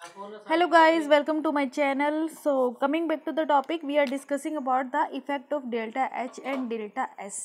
Hello guys, welcome to my channel. So coming back to the topic, we are discussing about the effect of delta H and delta S.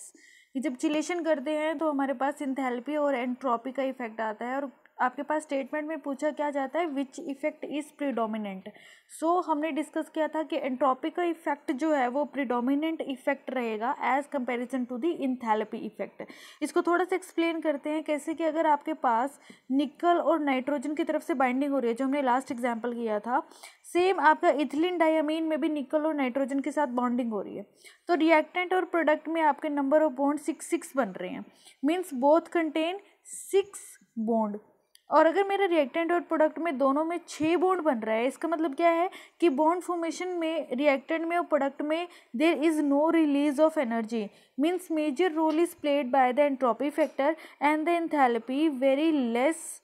कि जब chelation करते हैं तो हमारे पास enthalpy और entropy का effect आता है और आपके पास स्टेटमेंट में पूछा क्या जाता है विच इफेक्ट इज प्रीडोमिनेंट। सो हमने डिस्कस किया था कि एंट्रोपी का इफेक्ट जो है वो प्रीडोमिनेंट इफेक्ट रहेगा as comparison to the enthalpy effect. इसको थोड़ा सा एक्सप्लेन करते हैं कैसे कि अगर आपके पास निकल और नाइट्रोजन की तरफ से बाइंडिंग हो रही है जो हमने लास्ट एग्जाम्पल किया था, सेम आपका इथिलीन डायमीन में भी निकल और नाइट्रोजन के साथ बॉन्डिंग हो रही है तो रिएक्टेंट और प्रोडक्ट में आपके नंबर ऑफ बॉन्ड 6 बन रहे हैं, मीन्स बोथ कंटेन 6 बॉन्ड। और अगर मेरा रिएक्टेंट और प्रोडक्ट में दोनों में 6 बॉन्ड बन रहा है, इसका मतलब क्या है कि बॉन्ड फॉर्मेशन में रिएक्टेंट में और प्रोडक्ट में there is no release of energy, means major role is played by the entropy factor and the enthalpy very less.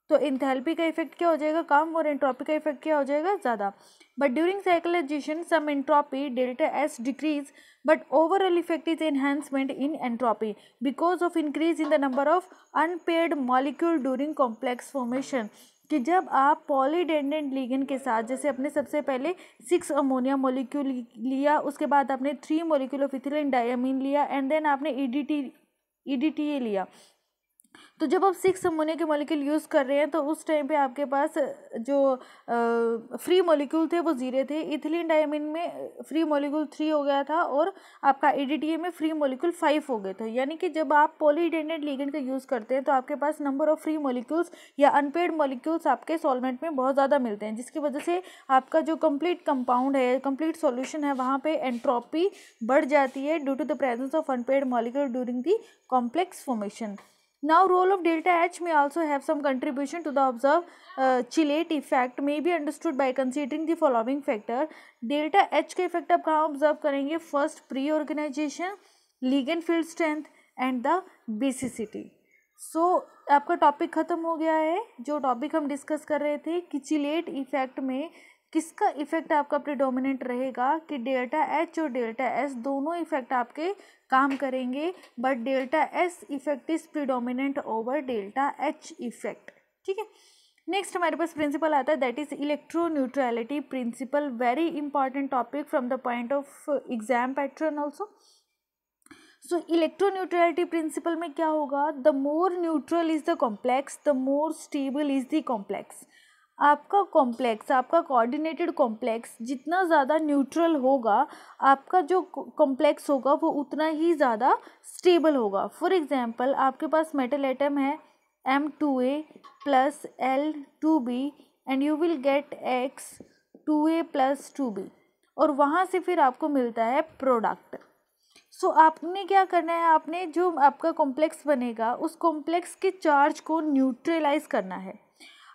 तो इंथैल्पी का इफेक्ट क्या हो जाएगा, कम, और एंट्रोपी का इफेक्ट क्या हो जाएगा, ज़्यादा। But during cyclization some entropy delta S decrease but overall effect is enhancement in entropy because of increase in the number of unpaired molecule during complex formation. कि जब आप पॉलीडेंडेंट लिगेंड के साथ, जैसे अपने सबसे पहले 6 अमोनिया मॉलिक्यूल लिया, उसके बाद आपने 3 मॉलिक्यूल ऑफ इथिलीन डायमीन लिया एंड देन आपने ईडीटीए लिया, तो जब आप 6 अमोनिया के मॉलिक्यूल यूज़ कर रहे हैं तो उस टाइम पे आपके पास जो फ्री मॉलिक्यूल थे वो 0 थे। इथिलीन डायमीन में फ्री मॉलिक्यूल 3 हो गया था और आपका ईडीटीए में फ्री मॉलिक्यूल 5 हो गए थे। यानी कि जब आप पॉलीडेंडेंट लिगेंड का यूज़ करते हैं तो आपके पास नंबर ऑफ फ्री मॉलिक्यूल्स या अनपेयर्ड मॉलिक्यूल्स आपके सॉल्वेंट में बहुत ज़्यादा मिलते हैं, जिसकी वजह से आपका जो कंप्लीट कंपाउंड है, कंप्लीट सॉल्यूशन है, वहाँ पे एंट्रोपी बढ़ जाती है due to the presence of unpaired molecule during the complex formation. Now, role of delta H may also have some contribution to the observed chelate effect may be understood by considering the following factor. delta H का effect आप कहाँ observe करेंगे, first preorganization, ligand field strength and the basicity. So आपका topic खत्म हो गया है। जो टॉपिक हम डिस्कस कर रहे थे कि चिलेट इफेक्ट में किसका इफेक्ट आपका प्रीडोमिनेंट रहेगा, कि डेल्टा एच और डेल्टा एस दोनों इफेक्ट आपके काम करेंगे, but delta S effect is predominant over delta H effect. ठीक है, नेक्स्ट हमारे पास प्रिंसिपल आता है that is electroneutrality principle, very important topic from the point of exam pattern also. So electroneutrality principle में क्या होगा, the more neutral is the complex the more stable is the complex. आपका complex, आपका coordinated complex जितना ज़्यादा neutral होगा, आपका जो कॉम्प्लेक्स होगा वो उतना ही ज़्यादा स्टेबल होगा। फॉर एग्जांपल आपके पास मेटल एटम है M2A plus L2B and you will get X2A plus 2B और वहाँ से फिर आपको मिलता है प्रोडक्ट। सो आपने क्या करना है, आपने जो आपका कॉम्प्लेक्स बनेगा उस कॉम्प्लेक्स के चार्ज को न्यूट्रलाइज करना है।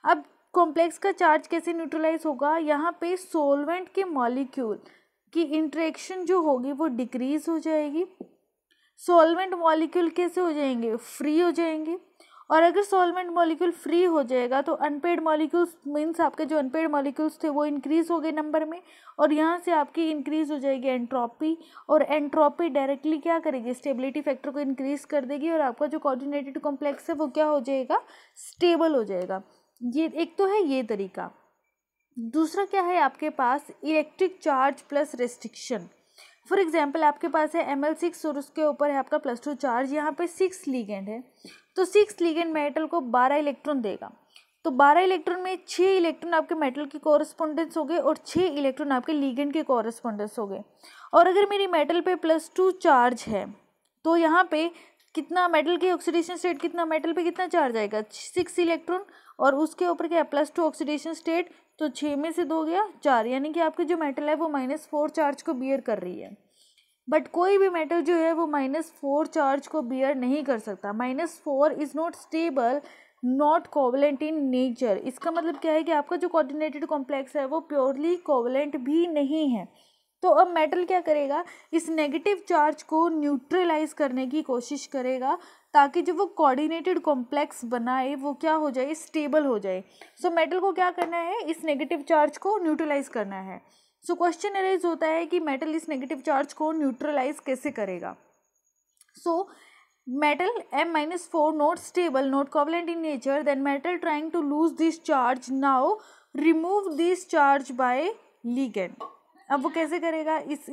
अब कॉम्प्लेक्स का चार्ज कैसे न्यूट्रलाइज होगा, यहाँ पे सॉल्वेंट के मॉलिक्यूल की इंटरेक्शन जो होगी वो डिक्रीज हो जाएगी। सॉल्वेंट मॉलिक्यूल कैसे हो जाएंगे, फ्री हो जाएंगे। और अगर सॉल्वेंट मॉलिक्यूल फ्री हो जाएगा तो अनपेयर्ड मॉलिक्यूल्स, मीन्स आपके जो अनपेयर्ड मॉलिक्यूल्स थे वो इंक्रीज हो गए नंबर में, और यहाँ से आपकी इंक्रीज हो जाएगी एंट्रोपी, और एंट्रोपी डायरेक्टली क्या करेगी, स्टेबिलिटी फैक्टर को इंक्रीज कर देगी और आपका जो कोऑर्डिनेटेड कॉम्प्लेक्स है वो क्या हो जाएगा, स्टेबल हो जाएगा। ये एक तो है ये तरीका। दूसरा क्या है आपके पास, electric charge plus restriction. For example आपके पास है Ml6 और उसके ऊपर है आपका +2 चार्ज, यहाँ पे 6 लिगेंड है, तो 6 लिगेंड मेटल को 12 इलेक्ट्रॉन देगा। तो 12 इलेक्ट्रॉन में 6 इलेक्ट्रॉन आपके मेटल की कोरस्पोंडेंस हो गए और 6 इलेक्ट्रॉन आपके लिगेंड के कोरस्पोंडेंस हो गए। और अगर मेरी मेटल पे +2 चार्ज है तो यहाँ पे कितना मेटल की ऑक्सीडेशन स्टेट, कितना मेटल पे कितना चार्ज आएगा, 6 इलेक्ट्रॉन, और उसके ऊपर क्या +2 ऑक्सीडेशन स्टेट, तो 6 में से 2 गया 4, यानी कि आपकी जो मेटल है वो -4 चार्ज को बियर कर रही है। बट कोई भी मेटल जो है वो -4 चार्ज को बियर नहीं कर सकता। -4 is not stable, not covalent in nature. इसका मतलब क्या है कि आपका जो कोऑर्डिनेटेड कॉम्प्लेक्स है वो प्योरली कोवलेंट भी नहीं है। तो अब मेटल क्या करेगा, इस नेगेटिव चार्ज को न्यूट्रलाइज करने की कोशिश करेगा ताकि जो वो कोऑर्डिनेटेड कॉम्प्लेक्स बनाए वो क्या हो जाए, स्टेबल हो जाए। सो मेटल को क्या करना है, इस नेगेटिव चार्ज को न्यूट्रलाइज करना है। सो क्वेश्चन अराइज होता है कि मेटल इस नेगेटिव चार्ज को न्यूट्रलाइज कैसे करेगा। सो metal M-4 not stable, not covalent in nature, then metal trying to lose this charge now remove this charge by ligand. अब वो कैसे करेगा, इस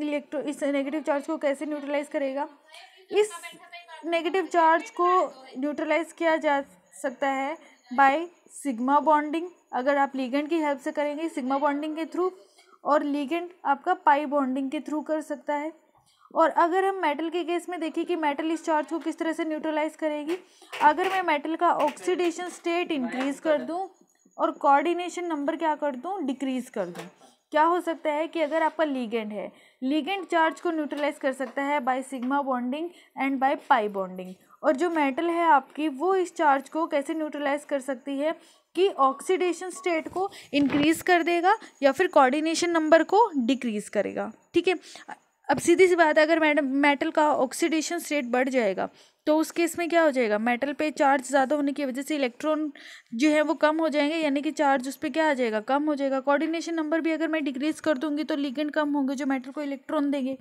नेगेटिव चार्ज को कैसे न्यूट्रलाइज करेगा? इस नेगेटिव चार्ज को न्यूट्रलाइज किया जा सकता है बाय सिग्मा बॉन्डिंग, अगर आप लिगेंड की हेल्प से करेंगे सिग्मा बॉन्डिंग के थ्रू, और लिगेंड आपका पाई बॉन्डिंग के थ्रू कर सकता है। और अगर हम मेटल के केस में देखें कि मेटल इस चार्ज को किस तरह से न्यूट्रलाइज करेगी, अगर मैं मेटल का ऑक्सीडेशन स्टेट इंक्रीज कर दूं और कोऑर्डिनेशन नंबर क्या कर दूं, डिक्रीज कर दूं, क्या हो सकता है कि अगर आपका लिगेंड है, लिगेंड चार्ज को न्यूट्रलाइज कर सकता है bye sigma bonding and by pi bonding, और जो मेटल है आपकी वो इस चार्ज को कैसे न्यूट्रलाइज कर सकती है कि ऑक्सीडेशन स्टेट को इंक्रीज कर देगा या फिर कोऑर्डिनेशन नंबर को डिक्रीज करेगा। ठीक है, अब सीधी सी बात है, अगर मेटल का ऑक्सीडेशन स्टेट बढ़ जाएगा तो उस केस में क्या हो जाएगा, मेटल पे चार्ज ज़्यादा होने की वजह से इलेक्ट्रॉन जो है वो कम हो जाएंगे, यानी कि चार्ज उस पर क्या आ जाएगा, कम हो जाएगा। कोऑर्डिनेशन नंबर भी अगर मैं डिक्रीज कर दूंगी तो लिगेंड कम होंगे जो मेटल को इलेक्ट्रॉन देंगे,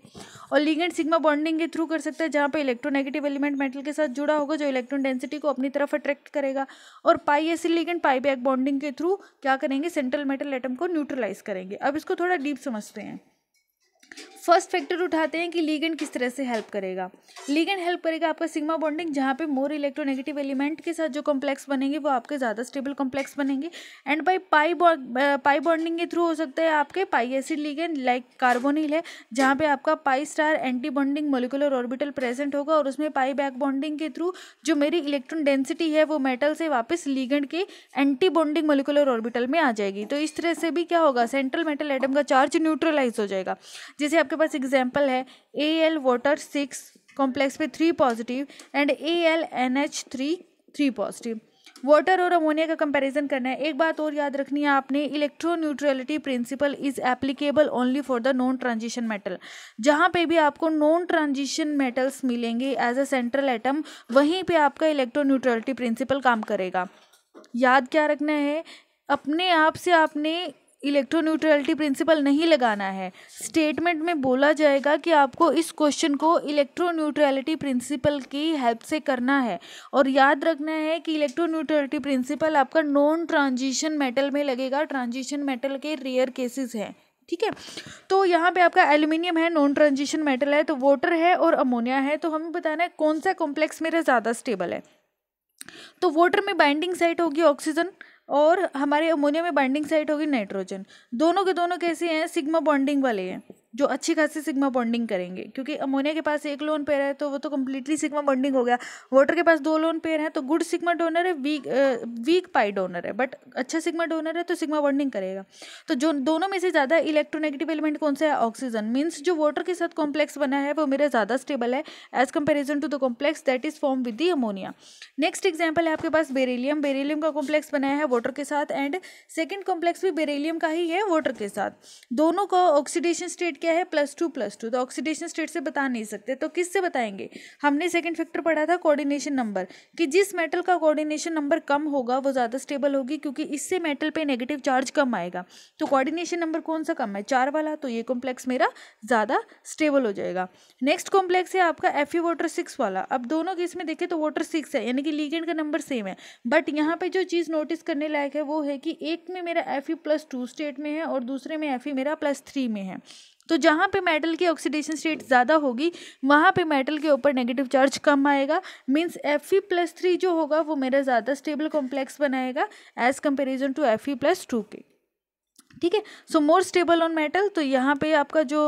और लिगेंड सिग्मा बॉन्डिंग के थ्रू कर सकता है जहाँ पे इलेक्ट्रोनेगेटिव एलिमेंट मेटल के साथ जुड़ा होगा जो इलेक्ट्रॉन डेंसिटी को अपनी तरफ अट्रैक्ट करेगा, और पाई ऐसे लिगेंड पाई बैक बॉन्डिंग के थ्रू क्या करेंगे, सेंट्रल मेटल एटम को न्यूट्रलाइज करेंगे। अब इसको थोड़ा डीप समझते हैं। फर्स्ट फैक्टर उठाते हैं कि लिगेंड किस तरह से हेल्प करेगा। लिगेंड हेल्प करेगा आपका सिग्मा बॉन्डिंग, जहाँ पे मोर इलेक्ट्रोनेगेटिव एलिमेंट के साथ जो कॉम्प्लेक्स बनेंगे वो आपके ज़्यादा स्टेबल कॉम्प्लेक्स बनेंगे, एंड बाय पाई बॉन्डिंग के थ्रू हो सकता है आपके पाई एसिड लिगेंड लाइक कार्बोनिल है, जहाँ पे आपका pi star anti bonding molecular orbital present होगा, और उसमें पाई बैक बॉन्डिंग के थ्रू जो मेरी इलेक्ट्रॉन डेंसिटी है वो मेटल से वापस लिगेंड के एंटी बॉन्डिंग मोलिकुलर ऑर्बिटल में आ जाएगी। तो इस तरह से भी क्या होगा, सेंट्रल मेटल एटम का चार्ज न्यूट्रलाइज हो जाएगा। जैसे आपके पास एग्जांपल है Al वाटर 6 कॉम्प्लेक्स पे 3 positive and AlNH3 3 positive. Water और अमोनिया का कंपैरिजन करना है। एक बात और याद रखनी है आपने, electroneutrality principle is applicable only for the non transition metal. जहाँ पे भी आपको नॉन ट्रांजिशन मेटल्स मिलेंगे एज अ सेंट्रल एटम, वहीं पे आपका इलेक्ट्रोन्यूट्रलिटी प्रिंसिपल काम करेगा। याद क्या रखना है, अपने आप से आपने इलेक्ट्रोन्यूट्रलिटी प्रिंसिपल नहीं लगाना है। स्टेटमेंट में बोला जाएगा कि आपको इस क्वेश्चन को इलेक्ट्रोन्यूट्रलिटी प्रिंसिपल की हेल्प से करना है, और याद रखना है कि इलेक्ट्रोन्यूट्रलिटी प्रिंसिपल आपका नॉन ट्रांजिशन मेटल में लगेगा, ट्रांजिशन मेटल के रेयर केसेस हैं। ठीक है, तो यहाँ पे आपका एल्यूमिनियम है, नॉन ट्रांजिशन मेटल है, तो वाटर है और अमोनिया है, तो हमें बताना है कौन सा कॉम्प्लेक्स मेरा ज़्यादा स्टेबल है। तो वाटर में बाइंडिंग साइट होगी ऑक्सीजन, और हमारे अमोनिया में बाइंडिंग साइट होगी नाइट्रोजन। दोनों के दोनों कैसे हैं, सिग्मा बॉन्डिंग वाले हैं, जो अच्छी खासी सिग्मा बॉन्डिंग करेंगे, क्योंकि अमोनिया के पास एक लोन पेयर है तो वो तो कम्प्लीटली सिग्मा बॉन्डिंग हो गया। वाटर के पास 2 लोन पेयर है तो गुड सिग्मा डोनर है, वीक पाई डोनर है, बट अच्छा सिग्मा डोनर है तो सिग्मा बॉन्डिंग करेगा। तो जो दोनों में से ज़्यादा इलेक्ट्रोनेगेटिव एलिमेंट कौन सा है, ऑक्सीजन। मीन्स जो वाटर के साथ कॉम्प्लेक्स बना है वो मेरा ज़्यादा स्टेबल है as comparison to the complex that is form with the ammonia. Next example है आपके पास बेरिलियम। बेरिलियम का कॉम्प्लेक्स बनाया है वाटर के साथ, एंड सेकेंड कॉम्प्लेक्स भी बेरिलियम का ही है वाटर के साथ। दोनों का ऑक्सीडेशन स्टेट क्या है, +2+2। तो ऑक्सीडेशन स्टेट से बता नहीं सकते, तो किससे बताएंगे, हमने सेकंड फैक्टर पढ़ा था कोऑर्डिनेशन नंबर, कि जिस मेटल का कोऑर्डिनेशन नंबर कम होगा वो ज़्यादा स्टेबल होगी, क्योंकि इससे मेटल पे नेगेटिव चार्ज कम आएगा। तो कोऑर्डिनेशन नंबर कौन सा कम है, 4 वाला, तो ये कॉम्प्लेक्स मेरा ज़्यादा स्टेबल हो जाएगा। नेक्स्ट कॉम्प्लेक्स है आपका Fe वाटर 6 वाला। अब दोनों केस में देखें तो वाटर 6 है, यानी कि लिगेंड का नंबर सेम है, बट यहाँ पे जो चीज़ नोटिस करने लायक है वो है कि एक में मेरा Fe+2 स्टेट में है और दूसरे में Fe मेरा +3 में है। तो जहाँ पे मेटल की ऑक्सीडेशन स्टेट ज़्यादा होगी वहाँ पे मेटल के ऊपर नेगेटिव चार्ज कम आएगा। मीन्स Fe+3 जो होगा वो मेरा ज़्यादा स्टेबल कॉम्प्लेक्स बनाएगा एज कंपेरिजन टू Fe+2 के। ठीक है, सो मोर स्टेबल ऑन मेटल, तो यहाँ पे आपका जो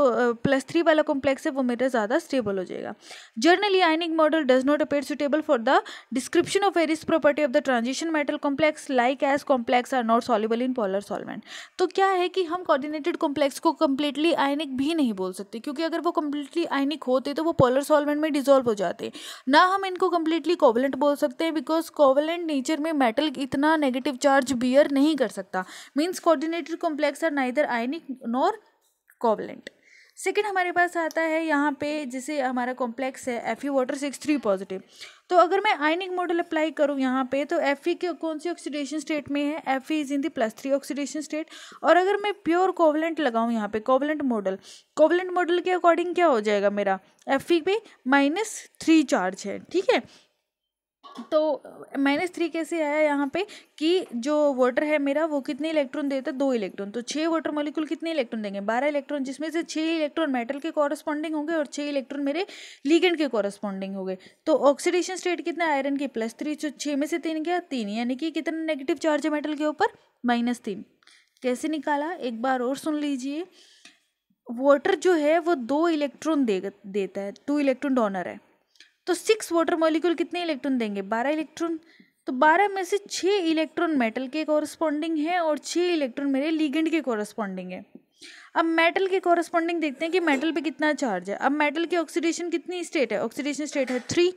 +3 वाला कॉम्प्लेक्स है वो मेरा ज़्यादा स्टेबल हो जाएगा। Generally ionic model does not appear suitable for the description of various property of the transition metal complex like as complex are not soluble in polar solvent. तो क्या है कि हम कोऑर्डिनेटेड कॉम्प्लेक्स को कम्प्लीटली आयनिक भी नहीं बोल सकते, क्योंकि अगर वो कम्प्लीटली आयनिक होते तो वो पोलर सॉल्वेंट में डिजोल्व हो जाते। ना हम इनको कम्प्लीटली कोवलेंट बोल सकते हैं, बिकॉज कोवलेंट नेचर में मेटल इतना नेगेटिव चार्ज बियर नहीं कर सकता। Means coordinated complex are neither ionic nor covalent. Second हमारे पास आता है यहाँ पे, जैसे हमारा कॉम्प्लेक्स है Fe वाटर 6 3 पॉजिटिव, तो अगर मैं आयनिक मॉडल अप्लाई करूँ यहाँ पे तो Fe के कौन सी ऑक्सीडेशन स्टेट में है, Fe is in the +3 oxidation state. और अगर मैं प्योर कोवलेंट लगाऊँ यहाँ पे कोवलेंट मॉडल के अकॉर्डिंग क्या हो जाएगा, मेरा Fe पे -3 चार्ज है, ठीक है। तो -3 कैसे आया यहाँ पे कि जो वाटर है मेरा वो कितने इलेक्ट्रॉन देता है, 2 इलेक्ट्रॉन, तो 6 वाटर मॉलिक्यूल कितने इलेक्ट्रॉन देंगे, 12 इलेक्ट्रॉन, जिसमें से 6 इलेक्ट्रॉन मेटल के कॉरस्पॉन्डिंग होंगे और 6 इलेक्ट्रॉन मेरे लिगेंड के कॉरस्पॉन्डिंग होंगे। तो ऑक्सीडेशन स्टेट कितना आयरन की +3, जो 6 में से 3 गया 3, यानी कि कितना नेगेटिव चार्ज है मेटल के ऊपर, -3। कैसे निकाला, एक बार और सुन लीजिए। वाटर जो है वो 2 इलेक्ट्रॉन देता है, 2 इलेक्ट्रॉन डोनर है, तो 6 वाटर मॉलिक्यूल कितने इलेक्ट्रॉन देंगे, 12 इलेक्ट्रॉन। तो 12 में से 6 इलेक्ट्रॉन मेटल के कॉरस्पॉन्डिंग है और 6 इलेक्ट्रॉन मेरे लिगेंड के कॉरस्पॉन्डिंग है। अब मेटल के कॉरस्पॉन्डिंग देखते हैं कि मेटल पे कितना चार्ज है। अब मेटल की ऑक्सीडेशन कितनी स्टेट है, ऑक्सीडेशन स्टेट है 3,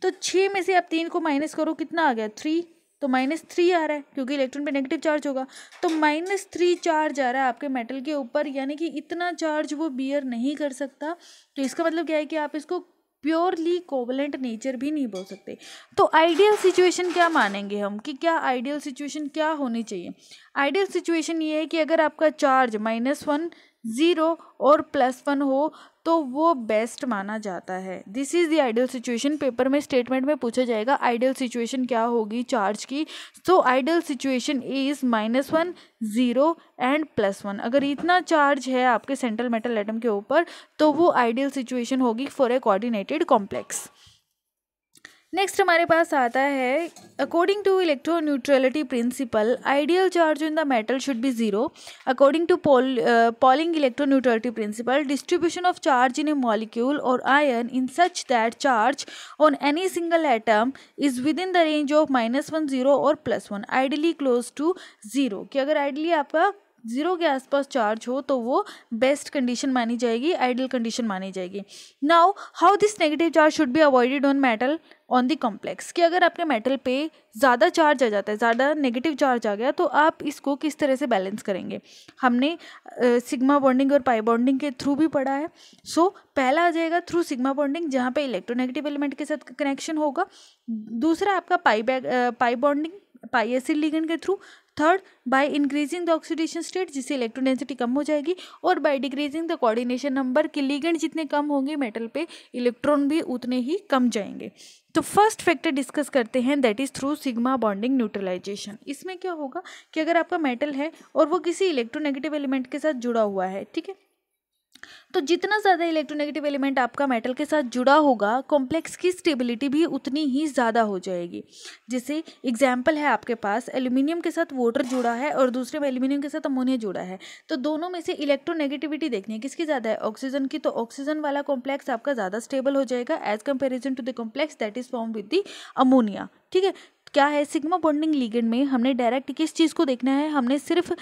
तो 6 में से आप 3 को माइनस करो, कितना आ गया 3, तो -3 आ रहा है क्योंकि इलेक्ट्रॉन पे नेगेटिव चार्ज होगा, तो -3 चार्ज आ रहा है आपके मेटल के ऊपर, यानी कि इतना चार्ज वो बियर नहीं कर सकता। तो इसका मतलब क्या है कि आप इसको प्योरली कोवलेंट नेचर भी नहीं बोल सकते। तो आइडियल सिचुएशन क्या मानेंगे हम, कि क्या आइडियल सिचुएशन क्या होनी चाहिए। आइडियल सिचुएशन ये है कि अगर आपका चार्ज -1 0 और +1 हो तो वो बेस्ट माना जाता है। This is the ideal situation. Paper में स्टेटमेंट में पूछा जाएगा आइडियल सिचुएशन क्या होगी चार्ज की। So ideal situation is -1 0 and +1। अगर इतना चार्ज है आपके सेंट्रल मेटल एटम के ऊपर तो वो आइडियल सिचुएशन होगी for a coordinated complex. Next हमारे पास आता है according to electroneutrality principle ideal charge in the metal should be 0। According to Pauling electroneutrality principle distribution of charge in a molecule or ion in such that charge on any single atom is within the range of -1 0 और +1 ideally close to 0। कि अगर ideally आपका 0 के आसपास charge हो तो वो best condition मानी जाएगी, आइडियल कंडीशन मानी जाएगी। Now how this negative charge should be avoided on metal on the complex. कि अगर आपके मेटल पे ज़्यादा चार्ज आ जाता है, ज़्यादा नेगेटिव चार्ज आ गया, तो आप इसको किस तरह से बैलेंस करेंगे। हमने सिग्मा बॉन्डिंग और पाई बॉन्डिंग के थ्रू भी पढ़ा है। सो पहला आ जाएगा थ्रू सिग्मा बॉन्डिंग जहाँ पे इलेक्ट्रोनेगेटिव एलिमेंट के साथ कनेक्शन होगा। दूसरा आपका pi bonding pi acid ligand के थ्रू। Third by increasing the oxidation state जिससे इलेक्ट्रॉन डेंसिटी कम हो जाएगी, और by decreasing the coordination number कि लिगेंड जितने कम होंगे मेटल पे इलेक्ट्रॉन भी उतने ही कम जाएंगे। तो फर्स्ट फैक्टर डिस्कस करते हैं that is through sigma bonding neutralization. इसमें क्या होगा कि अगर आपका मेटल है और वो किसी इलेक्ट्रोनेगेटिव एलिमेंट के साथ जुड़ा हुआ है, ठीक है, तो जितना ज़्यादा इलेक्ट्रोनेगेटिव एलिमेंट आपका मेटल के साथ जुड़ा होगा कॉम्प्लेक्स की स्टेबिलिटी भी उतनी ही ज़्यादा हो जाएगी। जैसे एग्जाम्पल है आपके पास एल्यूमिनियम के साथ वाटर जुड़ा है और दूसरे में एल्यूमिनियम के साथ अमोनिया जुड़ा है, तो दोनों में से इलेक्ट्रोनेगेटिविटी देखनी है किसकी ज़्यादा है, ऑक्सीजन की। तो ऑक्सीजन वाला कॉम्प्लेक्स आपका ज़्यादा स्टेबल हो जाएगा as comparison to the complex that is form with the ammonia. ठीक है, क्या है सिग्मा बॉन्डिंग लिगेंड में हमने डायरेक्ट किस चीज़ को देखना है, हमने सिर्फ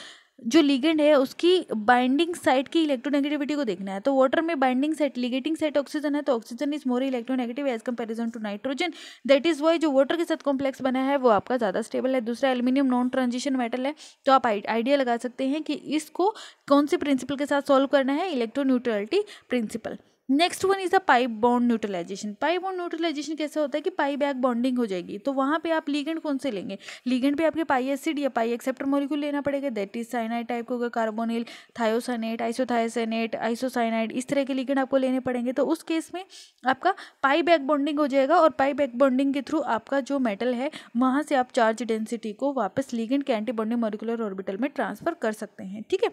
जो लिगेंड है उसकी बाइंडिंग साइट की इलेक्ट्रोनेगेटिविटी को देखना है। तो वाटर में binding site ligating site oxygen है, तो oxygen is more electronegative as comparison to nitrogen. That is why जो वाटर के साथ कॉम्प्लेक्स बना है वो आपका ज़्यादा स्टेबल है। दूसरा एल्यूमिनियम नॉन ट्रांजिशन मेटल है, तो आप आइडिया लगा सकते हैं कि इसको कौन से प्रिंसिपल के साथ सॉल्व करना है, electroneutrality principle. Next one is the pi bond neutralization. Pi bond neutralization कैसे होता है कि पाई बैक बॉन्डिंग हो जाएगी, तो वहाँ पे आप लिगेंड कौन से लेंगे, लिगेंड पे आपके पाई एसिड या पाई एक्सेप्टर मॉलिक्यूल लेना पड़ेगा, दैट इज साइनाइड टाइप का होगा, कार्बोनिल, थायोसाइनेट, आइसोथायोसाइनेट, आइसोसाइनाइड, इस तरह के लिगेंड आपको लेने पड़ेंगे। तो उस केस में आपका पाई बैक बॉन्डिंग हो जाएगा, और पाई बैक बॉन्डिंग के थ्रू आपका जो मेटल है वहाँ से आप चार्ज डेंसिटी को वापस लिगेंड के एंटी बॉन्डिंग मॉलिक्यूलर ऑर्बिटल में ट्रांसफर कर सकते हैं। ठीक है,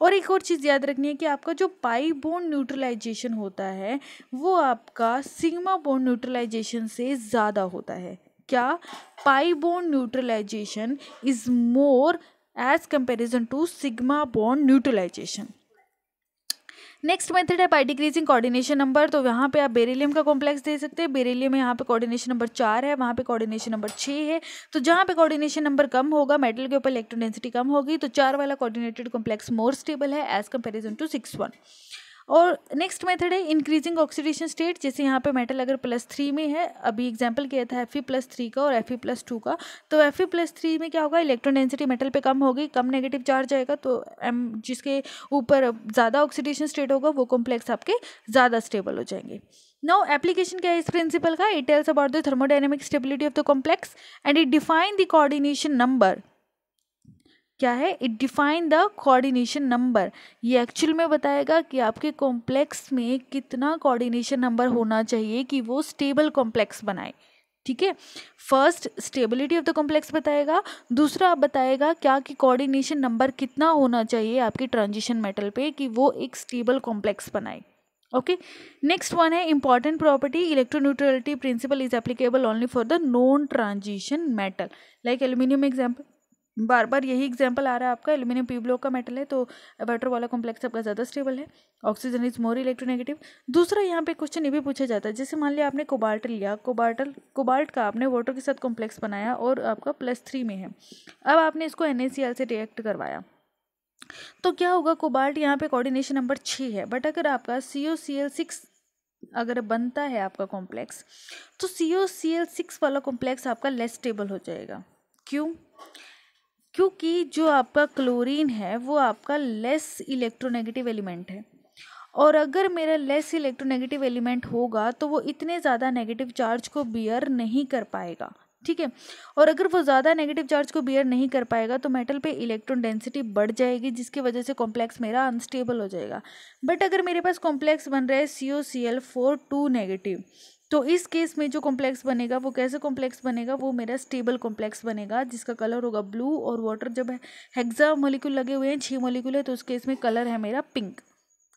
और एक और चीज़ याद रखनी है कि आपका जो पाई बॉन्ड न्यूट्रलाइजेशन होता है वो आपका सिग्मा बॉन्ड न्यूट्रलाइजेशन से ज़्यादा होता है। क्या, pi bond neutralization is more as comparison to sigma bond neutralization. Next method है बाय डिक्रीजिंग कोऑर्डिनेशन नंबर। तो यहाँ पे आप बेरिलियम का कॉम्प्लेक्स दे सकते हैं। बेरिलियम में यहाँ पे कोऑर्डिनेशन नंबर 4 है, वहाँ पे कोऑर्डिनेशन नंबर 6 है। तो जहाँ पे कोऑर्डिनेशन नंबर कम होगा मेटल के ऊपर इलेक्ट्रॉन डेंसिटी कम होगी, तो 4 वाला कोऑर्डिनेटेड कॉम्प्लेक्स मोर स्टेबल है एज कंपैरिजन टू 6 1। और नेक्स्ट मेथड है इंक्रीजिंग ऑक्सीडेशन स्टेट, जैसे यहाँ पे मेटल अगर +3 में है, अभी एग्जांपल किया था Fe+3 का और Fe+2 का, तो Fe+3 में क्या होगा, इलेक्ट्रॉन डेंसिटी मेटल पे कम होगी, कम नेगेटिव चार्ज आएगा, तो जिसके ऊपर ज़्यादा ऑक्सीडेशन स्टेट होगा वो कॉम्प्लेक्स आपके ज़्यादा स्टेबल हो जाएंगे। नाउ एप्लीकेशन क्या है इस प्रिंसिपल का, it tells about the thermodynamic stability of the complex and it define the coordination number. क्या है, it define the coordination number, ये एक्चुअल में बताएगा कि आपके कॉम्प्लेक्स में कितना कोऑर्डिनेशन नंबर होना चाहिए कि वो स्टेबल कॉम्प्लेक्स बनाए। ठीक है, first stability of the complex बताएगा, दूसरा बताएगा क्या कि कोऑर्डिनेशन नंबर कितना होना चाहिए आपकी ट्रांजिशन मेटल पे कि वो एक स्टेबल कॉम्प्लेक्स बनाए। ओके, नेक्स्ट वन है important property, electroneutrality principle is applicable only for the non transition metal, like aluminium example, बार बार यही एग्जाम्पल आ रहा है आपका, एल्यूमिनियम पी ब्लॉक का मेटल है तो वाटर वाला कॉम्प्लेक्स आपका ज़्यादा स्टेबल है, ऑक्सीजन इज मोर इलेक्ट्रोनेगेटिव। दूसरा यहाँ पे क्वेश्चन ये भी पूछा जाता है, जैसे मान लिया आपने कोबाल्ट लिया, कोबाल्ट का आपने वाटर के साथ कॉम्प्लेक्स बनाया और आपका +3 में है, अब आपने इसको NaCl से रिएक्ट करवाया, तो क्या होगा, कोबाल्ट यहाँ पे कोऑर्डिनेशन नंबर 6 है, बट अगर आपका COCl6 अगर बनता है आपका कॉम्प्लेक्स, तो COCl6 वाला कॉम्प्लेक्स आपका लेस स्टेबल हो जाएगा। क्यों? क्योंकि जो आपका क्लोरीन है वो आपका लेस इलेक्ट्रोनेगेटिव एलिमेंट है, और अगर मेरा लेस इलेक्ट्रोनेगेटिव एलिमेंट होगा तो वो इतने ज़्यादा नेगेटिव चार्ज को बियर नहीं कर पाएगा। ठीक है, और अगर वो ज़्यादा नेगेटिव चार्ज को बियर नहीं कर पाएगा तो मेटल पे इलेक्ट्रॉन डेंसिटी बढ़ जाएगी, जिसकी वजह से कॉम्प्लेक्स मेरा अनस्टेबल हो जाएगा। बट अगर मेरे पास कॉम्प्लेक्स बन रहा है COCl4 2 नेगेटिव, तो इस केस में जो कॉम्प्लेक्स बनेगा वो कैसे कॉम्प्लेक्स बनेगा, वो मेरा स्टेबल कॉम्प्लेक्स बनेगा, जिसका कलर होगा ब्लू, और वाटर जब हेक्सा मॉलिक्यूल लगे हुए हैं 6 मॉलिक्यूल है, तो उस केस में कलर है मेरा पिंक।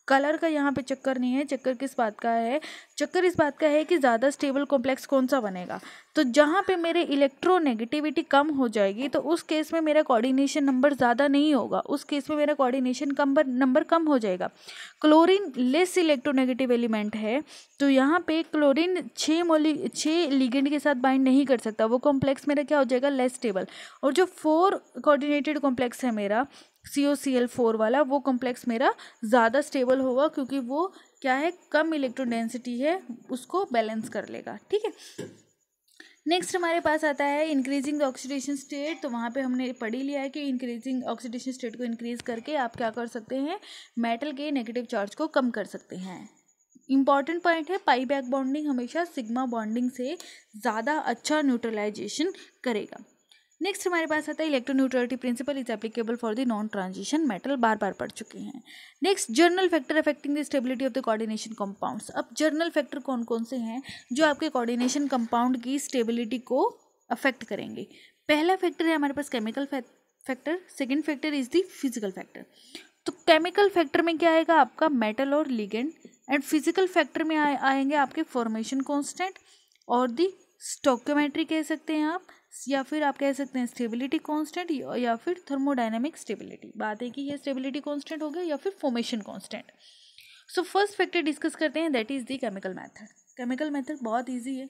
कलर का यहाँ पे चक्कर नहीं है, चक्कर किस बात का है, चक्कर इस बात का है कि ज़्यादा स्टेबल कॉम्प्लेक्स कौन सा बनेगा, तो जहाँ पे मेरे इलेक्ट्रोनेगेटिविटी कम हो जाएगी तो उस केस में मेरा कोऑर्डिनेशन नंबर ज़्यादा नहीं होगा, उस केस में मेरा कोऑर्डिनेशन नंबर कम हो जाएगा। क्लोरीन लेस इलेक्ट्रोनेगेटिव एलिमेंट है, तो यहाँ पे क्लोरीन 6 लिगेंड के साथ बाइंड नहीं कर सकता, वो कॉम्प्लेक्स मेरा क्या हो जाएगा, लेस स्टेबल। और जो 4 कोऑर्डिनेटेड कॉम्प्लेक्स है मेरा COCl4 वाला, वो कॉम्प्लेक्स मेरा ज़्यादा स्टेबल होगा, क्योंकि वो क्या है, कम इलेक्ट्रॉन डेंसिटी है, उसको बैलेंस कर लेगा। ठीक है, नेक्स्ट हमारे पास आता है इंक्रीजिंग ऑक्सीडेशन स्टेट, तो वहाँ पे हमने पढ़ ही लिया है कि इंक्रीजिंग ऑक्सीडेशन स्टेट को इंक्रीज करके आप क्या कर सकते हैं, मेटल के नेगेटिव चार्ज को कम कर सकते हैं। इंपॉर्टेंट पॉइंट है, पाई बैक बॉन्डिंग हमेशा सिग्मा बॉन्डिंग से ज़्यादा अच्छा न्यूट्रलाइजेशन करेगा। नेक्स्ट हमारे पास आता है electroneutrality principle is applicable for the non transition metal, बार बार पढ़ चुके हैं। Next general factor affecting the stability of the coordination compounds. अब जर्नल फैक्टर कौन कौन से हैं जो आपके कोऑर्डिनेशन कंपाउंड की स्टेबिलिटी को अफेक्ट करेंगे। पहला फैक्टर है हमारे पास chemical factor, second factor is the physical factor. तो केमिकल फैक्टर में क्या आएगा आपका मेटल और लिगेंड, एंड फिजिकल फैक्टर में आएंगे आपके फॉर्मेशन कांस्टेंट और दी स्टोइकियोमेट्री कह सकते हैं आप, या फिर आप कह सकते हैं स्टेबिलिटी कांस्टेंट, या फिर थर्मोडायनेमिक स्टेबिलिटी। बात है कि ये स्टेबिलिटी कांस्टेंट हो गया या फिर formation constant. So first factor discuss करते हैं, that is the chemical method. Chemical method बहुत इजी है,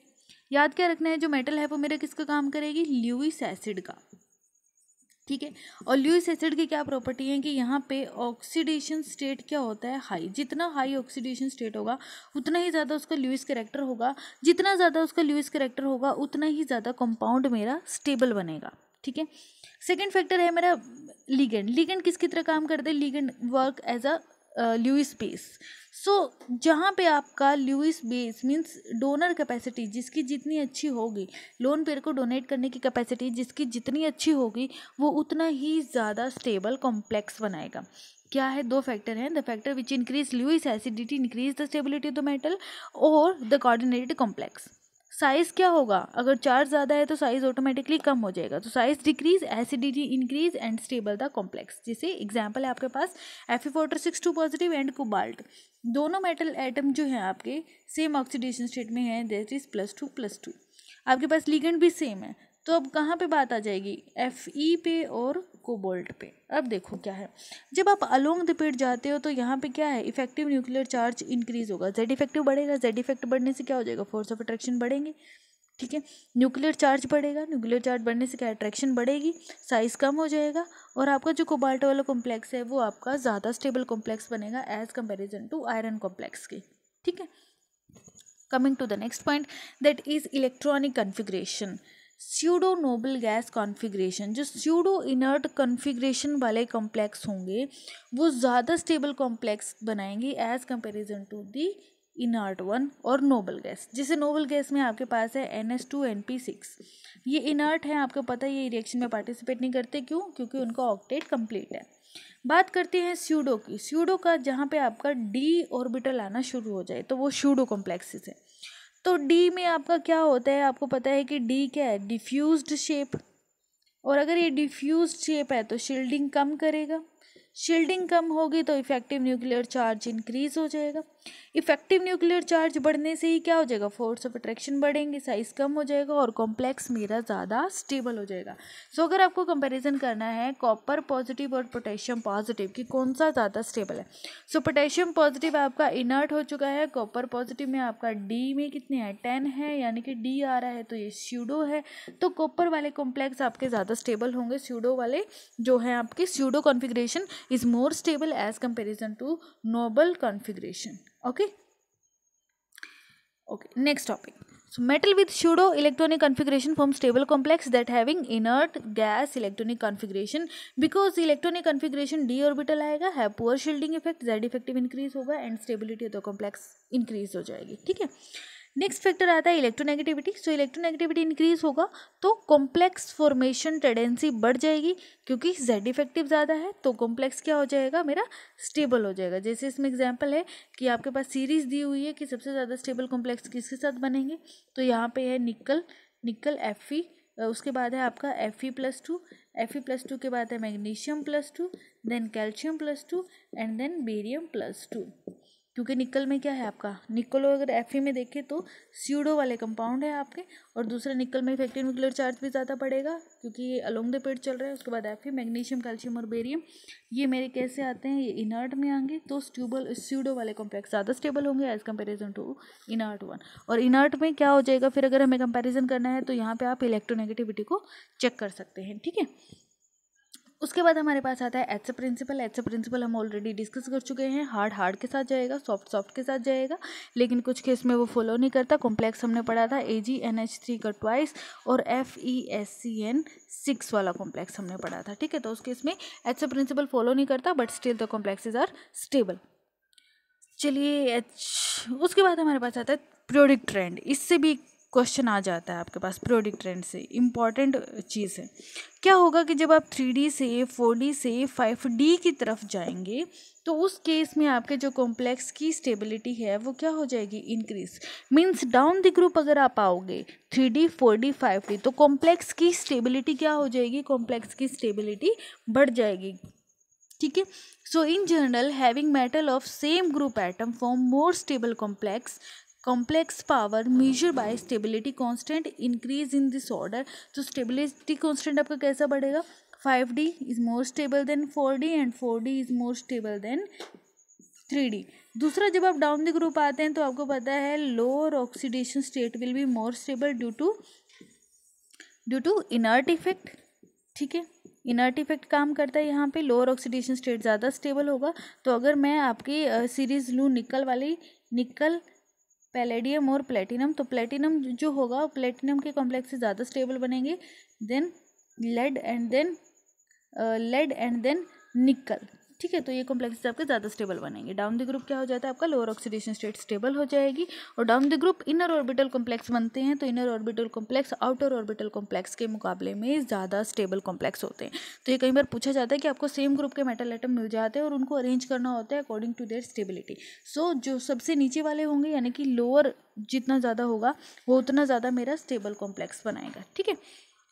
याद क्या रखना है, जो मेटल है वो मेरा किसका काम करेगी, ल्यूइस एसिड का। ठीक है, और ल्यूइस एसिड की क्या प्रॉपर्टी है कि यहाँ पे ऑक्सीडेशन स्टेट क्या होता है, हाई। जितना हाई ऑक्सीडेशन स्टेट होगा उतना ही ज़्यादा उसका ल्यूइस कैरेक्टर होगा, जितना ज़्यादा उसका ल्यूइस कैरेक्टर होगा उतना ही ज़्यादा कंपाउंड मेरा स्टेबल बनेगा। ठीक है, सेकेंड फैक्टर है मेरा लिगेंड। लिगेंड किसकी तरह काम करते हैं, ligand work as a Lewis base. So जहाँ पे आपका Lewis base means donor capacity जिसकी जितनी अच्छी होगी, लोन पेयर को डोनेट करने की कैपेसिटी जिसकी जितनी अच्छी होगी, वो उतना ही ज़्यादा स्टेबल कॉम्प्लेक्स बनाएगा। क्या है, दो फैक्टर हैं, the factor which increase Lewis acidity increase the stability of the metal, और द कोऑर्डिनेटेड कॉम्प्लेक्स। साइज़ क्या होगा, अगर चार्ज ज़्यादा है तो साइज़ ऑटोमेटिकली कम हो जाएगा, तो size decrease, acidity increase and stable the complex. जैसे एग्जांपल है आपके पास Fe4 पॉजिटिव एंड कोबाल्ट, दोनों मेटल एटम जो हैं आपके सेम ऑक्सीडेशन स्टेट में है, दैट इज +2+2। आपके पास लिगेंड भी सेम है, तो अब कहाँ पे बात आ जाएगी, Fe पे और कोबाल्ट पे। अब देखो क्या है, जब आप अलोंग द पेड़ जाते हो तो यहाँ पे क्या है, इफेक्टिव न्यूक्लियर चार्ज इंक्रीज होगा, जेड इफेक्टिव बढ़ेगा, जेड इफेक्टिव बढ़ने से क्या हो जाएगा, फोर्स ऑफ अट्रैक्शन बढ़ेंगे। ठीक है। न्यूक्लियर चार्ज बढ़ेगा, न्यूक्लियर चार्ज बढ़ने से क्या अट्रैक्शन बढ़ेगी, साइज़ कम हो जाएगा और आपका जो कोबाल्ट वाला कॉम्प्लेक्स है वो आपका ज़्यादा स्टेबल कॉम्प्लेक्स बनेगा as comparison to iron complex की। ठीक है। Coming to the next point that is electronic configuration. Pseudo noble gas configuration, जो स्यूडो इनर्ट कॉन्फ़िगरेशन वाले कॉम्प्लेक्स होंगे वो ज़्यादा स्टेबल कॉम्प्लेक्स बनाएंगे as comparison to the inert one और नोबल गैस। जैसे नोबल गैस में आपके पास है NH2NP6, ये इनर्ट है, आपको पता है ये रिएक्शन में पार्टिसिपेट नहीं करते, क्यों? क्योंकि उनका ऑक्टेट कंप्लीट है। बात करते हैं स्यूडो की। स्यूडो का जहाँ पे आपका डी ऑर्बिटल आना शुरू हो जाए तो वो स्यूडो कॉम्प्लेक्सेस है। तो डी में आपका क्या होता है, आपको पता है कि डी क्या है, डिफ्यूज्ड शेप, और अगर ये डिफ्यूज्ड शेप है तो शील्डिंग कम करेगा, शील्डिंग कम होगी तो इफेक्टिव न्यूक्लियर चार्ज इंक्रीज हो जाएगा, इफेक्टिव न्यूक्लियर चार्ज बढ़ने से ही क्या हो जाएगा, फोर्स ऑफ अट्रैक्शन बढ़ेंगे, साइज कम हो जाएगा और कॉम्प्लेक्स मेरा ज़्यादा स्टेबल हो जाएगा। सो अगर आपको कंपैरिजन करना है कॉपर पॉजिटिव और पोटेशियम पॉजिटिव कि कौन सा ज़्यादा स्टेबल है, सो पोटेशियम पॉजिटिव आपका इनर्ट हो चुका है, कॉपर पॉजिटिव में आपका डी में कितने हैं 10 है, यानी कि डी आ रहा है तो ये स्यूडो है। तो कॉपर वाले कॉम्प्लेक्स आपके ज़्यादा स्टेबल होंगे, स्यूडो वाले जो है आपके pseudo configuration is more stable as comparison to noble configuration. Okay, next topic. So metal with pseudo electronic configuration form stable complex that having inert gas electronic configuration, because electronic configuration d orbital आएगा, have poor shielding effect, z effective increase होगा and stability of the complex increase हो जाएगी। ठीक है। Next factor आता है electronegativity. सो electronegativity increase होगा तो कॉम्प्लेक्स फॉर्मेशन टेंडेंसी बढ़ जाएगी, क्योंकि जेड इफेक्टिव ज़्यादा है तो कॉम्प्लेक्स क्या हो जाएगा, मेरा स्टेबल हो जाएगा। जैसे इसमें एग्जांपल है कि आपके पास सीरीज दी हुई है कि सबसे ज़्यादा स्टेबल कॉम्प्लेक्स किसके साथ बनेंगे, तो यहाँ पे है निकल Fe, उसके बाद है आपका Fe+2, Fe+2 के बाद है मैग्नीशियम+2, देन कैल्शियम+2 एंड देन बेरियम+2। क्योंकि निकल में क्या है आपका, निकल अगर Fe में देखें तो स्यूडो वाले कंपाउंड है आपके, और दूसरा निकल में इफेक्टिव न्यूक्लियर चार्ज भी ज़्यादा पड़ेगा क्योंकि ये अलोंग द पेड़ चल रहा है। उसके बाद Fe, मैग्नीशियम, कैल्शियम और बेरियम ये मेरे कैसे आते हैं, ये इनर्ट में आएंगे, तो स्यूडो वाले कॉम्प्लेक्स ज़्यादा स्टेबल होंगे as comparison to inert one. और इनर्ट में क्या हो जाएगा फिर, अगर हमें कंपेरिजन करना है तो यहाँ पर आप इलेक्ट्रोनेगेटिविटी को चेक कर सकते हैं। ठीक है। उसके बाद हमारे पास आता है एच प्रिंसिपल। एच प्रिंसिपल हम ऑलरेडी डिस्कस कर चुके हैं, हार्ड के साथ जाएगा, सॉफ्ट के साथ जाएगा, लेकिन कुछ केस में वो फॉलो नहीं करता। कॉम्प्लेक्स हमने पढ़ा था AgNH3 का ट्वाइस और FeSCN6 वाला कॉम्प्लेक्स हमने पढ़ा था। ठीक है। तो उस केस में एच प्रिंसिपल फॉलो नहीं करता, but still the complexes are stable. चलिए उसके बाद हमारे पास आता है पीरियोडिक ट्रेंड। इससे भी क्वेश्चन आ जाता है आपके पास, पीरियोडिक ट्रेंड से इम्पॉर्टेंट चीज़ है। क्या होगा कि जब आप 3D से 4D से 5D की तरफ जाएंगे तो उस केस में आपके जो कॉम्प्लेक्स की स्टेबिलिटी है वो क्या हो जाएगी, increase. Means down the group अगर आप आओगे 3D 4D 5D तो कॉम्प्लेक्स की स्टेबिलिटी क्या हो जाएगी, कॉम्प्लेक्स की स्टेबिलिटी बढ़ जाएगी। ठीक है। So in general having metal of same group atom form more stable complex power measured by stability constant increase in this order। तो stability constant आपका कैसा बढ़ेगा, 5D is more stable than 4D and 4D is more stable than 3D। दूसरा, जब आप down the group आते हैं तो आपको पता है lower oxidation state will be more stable due to inert effect. ठीक है। इनर्ट इफेक्ट काम करता है यहाँ पे, लोअर ऑक्सीडेशन स्टेट ज़्यादा स्टेबल होगा। तो अगर मैं आपकी सीरीज लूँ निकल पैलेडियम और प्लेटिनम, तो प्लेटिनम जो होगा प्लेटिनम के कॉम्प्लेक्स से ज़्यादा स्टेबल बनेंगे देन लेड एंड देन निकल। ठीक है। तो ये कॉम्प्लेक्सेस आपके ज़्यादा स्टेबल बनेंगे। डाउन द ग्रुप क्या हो जाता है आपका, लोअर ऑक्सीडेशन स्टेट स्टेबल हो जाएगी, और down the group inner orbital complex बनते हैं। तो inner orbital complex outer orbital complex के मुकाबले में ज़्यादा स्टेबल कॉम्प्लेक्स होते हैं। तो ये कई बार पूछा जाता है कि आपको सेम ग्रुप के मेटल एटम मिल जाते हैं और उनको अरेंज करना होता है अकॉर्डिंग टू देयर स्टेबिलिटी। सो जो सबसे नीचे वाले होंगे यानी कि लोअर जितना ज़्यादा होगा वो उतना ज़्यादा मेरा स्टेबल कॉम्प्लेक्स बनाएगा। ठीक है।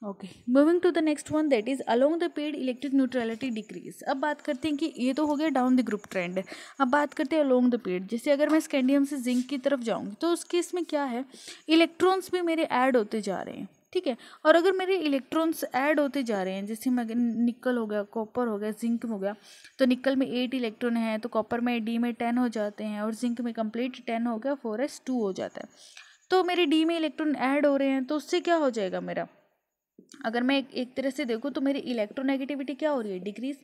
Okay, moving to the next one that is along the period electric neutrality decrease. अब बात करते हैं कि ये तो हो गया डाउन द ग्रुप ट्रेंड। अब बात करते हैं अलोंग द पेड। जैसे अगर मैं स्कैंडियम से जिंक की तरफ जाऊंगी तो उस केस में क्या है, इलेक्ट्रॉन्स भी मेरे ऐड होते जा रहे हैं। ठीक है। और अगर मेरे इलेक्ट्रॉन्स ऐड होते जा रहे हैं, जैसे निकल हो गया, कॉपर हो गया, जिंक हो गया, तो निकल में 8 इलेक्ट्रॉन है तो कॉपर में D में 10 हो जाते हैं, और जिंक में कंप्लीट 10 हो गया, 4s2 हो जाता है। तो मेरे डी में इलेक्ट्रॉन ऐड हो रहे हैं, तो उससे क्या हो जाएगा मेरा, अगर मैं एक तरह से देखूँ तो मेरी इलेक्ट्रोनेगेटिविटी क्या हो रही है, डिक्रीज।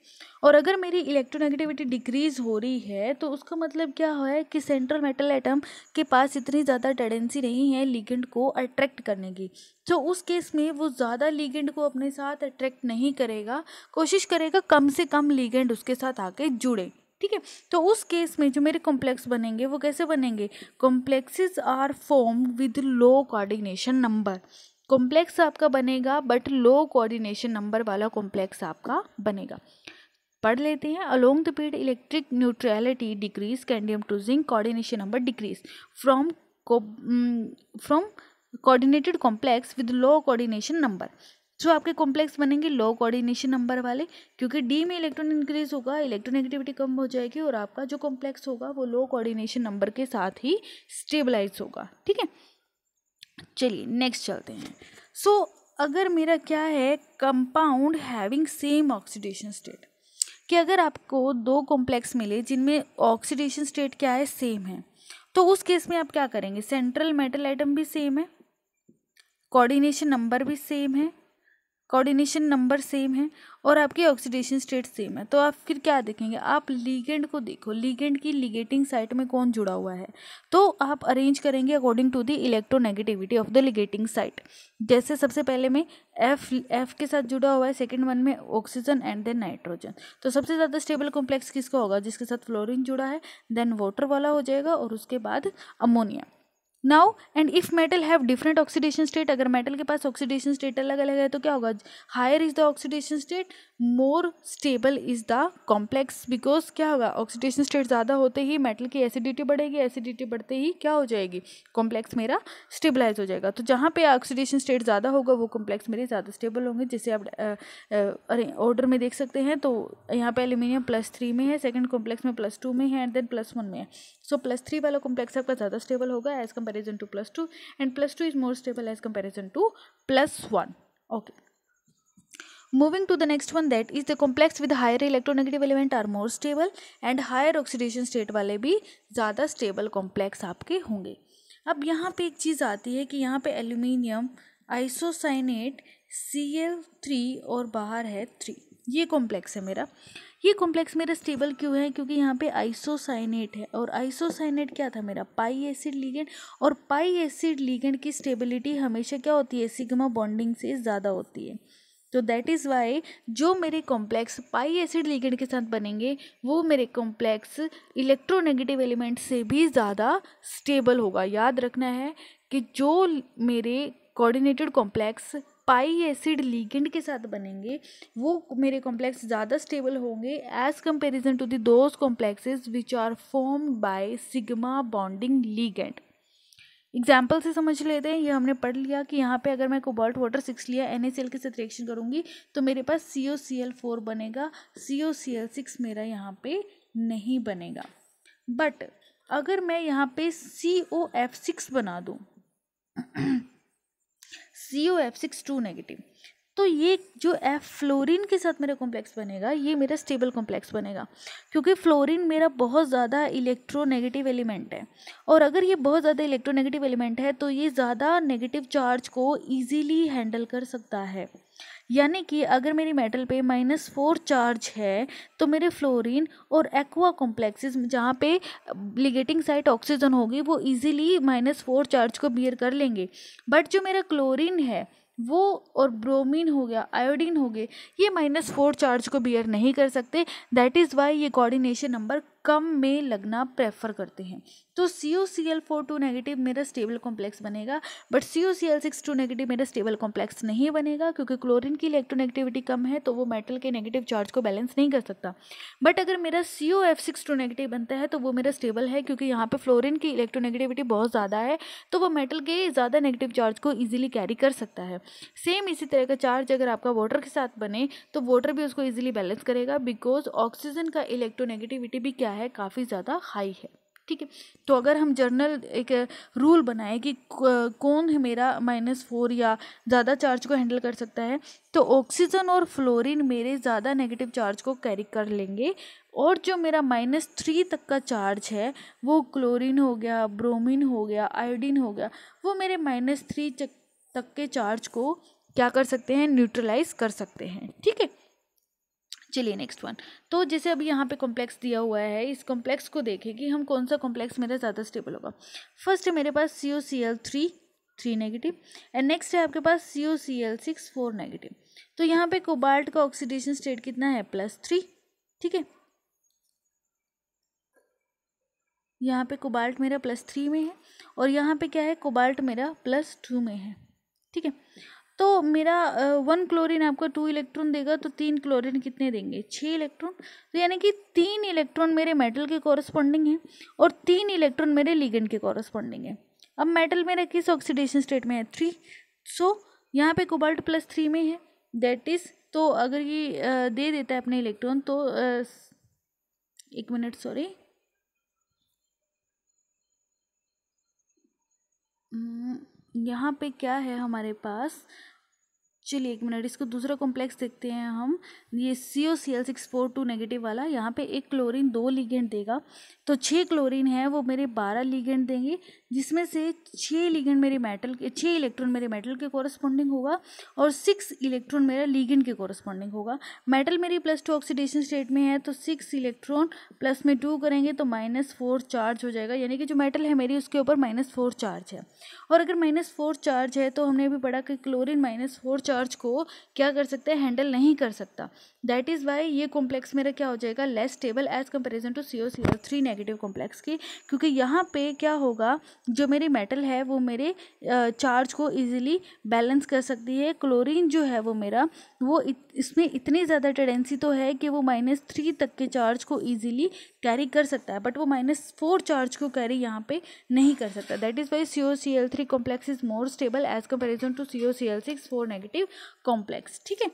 और अगर मेरी इलेक्ट्रोनेगेटिविटी डिक्रीज हो रही है तो उसका मतलब क्या है कि सेंट्रल मेटल एटम के पास इतनी ज़्यादा टेंडेंसी नहीं है लिगेंड को अट्रैक्ट करने की। तो उस केस में वो ज़्यादा लिगेंड को अपने साथ अट्रैक्ट नहीं करेगा, कोशिश करेगा कम से कम लिगेंड उसके साथ आके जुड़े। ठीक है, तो उस केस में जो मेरे कॉम्प्लेक्स बनेंगे वो कैसे बनेंगे, complexes are formed with low coordination number. Complex आपका बनेगा बट लो कोऑर्डिनेशन नंबर वाला कॉम्प्लेक्स आपका बनेगा। पढ़ लेते हैं। Along the period electric neutrality decrease, cadmium to zinc coordination number decrease from coordinated complex with low coordination number. जो आपके कॉम्प्लेक्स बनेंगे लो कोऑर्डिनेशन नंबर वाले, क्योंकि डी में इलेक्ट्रॉन इंक्रीज होगा, इलेक्ट्रोनेगेटिविटी कम हो जाएगी और आपका जो कॉम्प्लेक्स होगा वो लो कोऑर्डिनेशन नंबर के साथ ही स्टेबलाइज होगा। ठीक है, चलिए नेक्स्ट चलते हैं। सो अगर मेरा क्या है, compound having same oxidation state, कि अगर आपको दो कॉम्प्लेक्स मिले जिनमें ऑक्सीडेशन स्टेट क्या है, सेम है, तो उस केस में आप क्या करेंगे, सेंट्रल मेटल एटम भी सेम है, कोऑर्डिनेशन नंबर भी सेम है, कोऑर्डिनेशन नंबर सेम है और आपकी ऑक्सीडेशन स्टेट सेम है, तो आप फिर क्या देखेंगे, आप लिगेंड को देखो, लिगेंड की लिगेटिंग साइट में कौन जुड़ा हुआ है, तो आप अरेंज करेंगे according to the electronegativity of the ligating site. जैसे सबसे पहले में एफ के साथ जुड़ा हुआ है, सेकंड वन में ऑक्सीजन एंड देन नाइट्रोजन, तो सबसे ज़्यादा स्टेबल कॉम्प्लेक्स किसका होगा, जिसके साथ फ्लोरीन जुड़ा है, देन वाटर वाला हो जाएगा और उसके बाद ammonia. Now and if metal have different oxidation state, अगर मेटल के पास ऑक्सीडेशन स्टेट अलग अलग है तो क्या होगा, higher is the oxidation state more stable is the complex, because क्या होगा, ऑक्सीडेशन स्टेट ज़्यादा होते ही मेटल की एसिडिटी बढ़ेगी, एसिडिटी बढ़ते ही क्या हो जाएगी, कॉम्प्लेक्स मेरा स्टेबलाइज हो जाएगा। तो जहाँ पे ऑक्सीडेशन स्टेट ज़्यादा होगा वो कॉम्प्लेक्स मेरे ज़्यादा स्टेबल होंगे, जैसे आप ऑर्डर में देख सकते हैं। तो यहाँ पे एल्यूमिनियम +3 में है, सेकंड कॉम्प्लेक्स में +2 में है एंड देन +1 में है। सो +3 वाला कॉम्प्लेक्स आपका ज़्यादा स्टेबल होगा as comparison to +2 and +2 is more stable as comparison to +1। Okay, moving to the next one, that is the complex with higher electronegative element are more stable and higher oxidation state वाले भी ज़्यादा stable complex आपके होंगे। अब यहाँ पे एक चीज़ आती है कि यहाँ पे एल्यूमिनियम आइसोसाइनेट Cl3 और बाहर है 3, ये कॉम्प्लेक्स है मेरा। ये कॉम्प्लेक्स मेरा स्टेबल क्यों है, क्योंकि यहाँ पे आइसोसाइनेट है और आइसोसाइनेट क्या था मेरा, पाई एसिड लिगेंड, और पाई एसिड लिगेंड की स्टेबिलिटी हमेशा क्या होती है, सिग्मा बॉन्डिंग से ज़्यादा होती है। तो दैट इज़ वाई जो मेरे कॉम्प्लेक्स पाई एसिड लिगेंड के साथ बनेंगे वो मेरे कॉम्प्लेक्स इलेक्ट्रोनेगेटिव एलिमेंट से भी ज़्यादा स्टेबल होगा। याद रखना है कि जो मेरे coordinated complex pi acid ligand के साथ बनेंगे वो मेरे कॉम्प्लेक्स ज़्यादा स्टेबल होंगे as comparison to the those complexes which are formed by sigma bonding ligand. Example से समझ लेते हैं। ये हमने पढ़ लिया कि यहाँ पे अगर मैं कोबाल्ट वाटर 6 लिया, NaCl के साथ रिएक्शन करूँगी तो मेरे पास COCl4 बनेगा, COCl6 मेरा यहाँ पे नहीं बनेगा। बट अगर मैं यहाँ पे COF6 बना दूँ COF6 2 नेगेटिव, तो ये जो F फ्लोरीन के साथ मेरा कॉम्प्लेक्स बनेगा ये मेरा स्टेबल कॉम्प्लेक्स बनेगा, क्योंकि फ्लोरीन मेरा बहुत ज़्यादा इलेक्ट्रोनेगेटिव एलिमेंट है। और अगर ये बहुत ज़्यादा इलेक्ट्रोनेगेटिव एलिमेंट है तो ये ज़्यादा नेगेटिव चार्ज को ईजीली हैंडल कर सकता है। यानी कि अगर मेरी मेटल पे -4 चार्ज है तो मेरे फ्लोरीन और एक्वा कॉम्प्लेक्सेस जहाँ पे लिगेटिंग साइट ऑक्सीजन होगी वो इजीली -4 चार्ज को बियर कर लेंगे। बट जो मेरा क्लोरीन है वो और ब्रोमीन हो गया, आयोडीन हो गए, ये -4 चार्ज को बियर नहीं कर सकते। दैट इज़ वाई ये कोऑर्डिनेशन नंबर कम में लगना प्रेफर करते हैं। तो COCl4 2 नेगेटिव मेरा स्टेबल कॉम्प्लेक्स बनेगा, बट COCl6 2 नेगेटिव मेरा स्टेबल कॉम्प्लेक्स नहीं बनेगा, क्योंकि क्लोरीन की इलेक्ट्रोनेगेटिविटी कम है तो वो मेटल के नेगेटिव चार्ज को बैलेंस नहीं कर सकता। बट अगर मेरा COF6 2 नेगेटिव बनता है तो वो मेरा स्टेबल है, क्योंकि यहाँ पे फ्लोरीन की इलेक्ट्रोनेगेटिविटी बहुत ज़्यादा है तो वो मेटल के ज़्यादा नेगेटिव चार्ज को ईजिली कैरी कर सकता है। सेम इसी तरह का चार्ज अगर आपका वाटर के साथ बने तो वाटर भी उसको ईजिली बैलेंस करेगा, बिकॉज ऑक्सीजन का इलेक्ट्रोनेगेटिविटी भी क्या है, काफ़ी ज़्यादा हाई है। ठीक है। तो अगर हम जर्नल एक रूल बनाए कि कौन है मेरा -4 या ज़्यादा चार्ज को हैंडल कर सकता है, तो ऑक्सीजन और फ्लोरीन मेरे ज़्यादा नेगेटिव चार्ज को कैरी कर लेंगे, और जो मेरा -3 तक का चार्ज है वो क्लोरीन हो गया, ब्रोमीन हो गया, आयोडीन हो गया, वो मेरे -3 तक के चार्ज को क्या कर सकते हैं, न्यूट्रलाइज कर सकते हैं। ठीक है, चलिए नेक्स्ट वन। तो जैसे अभी यहाँ पे कॉम्प्लेक्स दिया हुआ है, इस कॉम्प्लेक्स को देखें कि हम कौन सा कॉम्प्लेक्स मेरा ज़्यादा स्टेबल होगा। फर्स्ट है मेरे पास COCl3 3 नेगेटिव, एंड नेक्स्ट है आपके पास COCl6 4 नेगेटिव। तो यहाँ पे कोबाल्ट का ऑक्सीडेशन स्टेट कितना है, +3। ठीक है, यहाँ पे कोबाल्ट मेरा +3 में है, और यहाँ पे क्या है, कोबाल्ट मेरा +2 में है। ठीक है, तो मेरा 1 क्लोरीन आपको 2 इलेक्ट्रॉन देगा, तो 3 क्लोरीन कितने देंगे, 6 इलेक्ट्रॉन। तो यानी कि 3 इलेक्ट्रॉन मेरे मेटल के कॉरस्पॉन्डिंग है और 3 इलेक्ट्रॉन मेरे लिगेंड के कॉरस्पॉन्डिंग है। अब मेटल मेरा किस ऑक्सीडेशन स्टेट में है, 3। सो यहाँ पे कोबाल्ट +3 में है, दैट इज, तो अगर ये दे देता है अपने इलेक्ट्रॉन, तो एक मिनट, सॉरी, यहाँ पे क्या है हमारे पास, चलिए एक मिनट, इसको दूसरा कॉम्प्लेक्स देखते हैं हम। ये COCl642 नेगेटिव वाला, यहाँ पे एक क्लोरीन 2 लिगेंड देगा, तो 6 क्लोरीन है वो मेरे 12 लिगेंड देंगे, जिसमें से 6 लिगेंड मेरे मेटल के, 6 इलेक्ट्रॉन मेरे मेटल के कॉरस्पॉन्डिंग होगा और 6 इलेक्ट्रॉन मेरा लिगेंड के कॉरस्पॉन्डिंग होगा। मेटल मेरी +2 ऑक्सीडेशन स्टेट में है, तो 6 इलेक्ट्रॉन प्लस में 2 करेंगे तो -4 चार्ज हो जाएगा, यानी कि जो मेटल है मेरी उसके ऊपर -4 चार्ज है। और अगर -4 चार्ज है तो हमने अभी पढ़ा कि क्लोरीन -4 चार्ज को क्या कर सकता है, हैंडल नहीं कर सकता। दैट इज़ वाई ये कॉम्प्लेक्स मेरा क्या हो जाएगा, less stable as comparison to COCl3 negative complex की, क्योंकि यहाँ पे क्या होगा, जो मेरी मेटल है वो मेरे चार्ज को इजीली बैलेंस कर सकती है। क्लोरीन जो है वो मेरा, वो इसमें इतनी ज़्यादा टेंडेंसी तो है कि वो -3 तक के चार्ज को ईजिली कैरी कर सकता है, बट वो -4 चार्ज को कैरी यहाँ पे नहीं कर सकता। That is why COCl3 complex is more stable as comparison to COCl6 4 negative complex. ठीक है,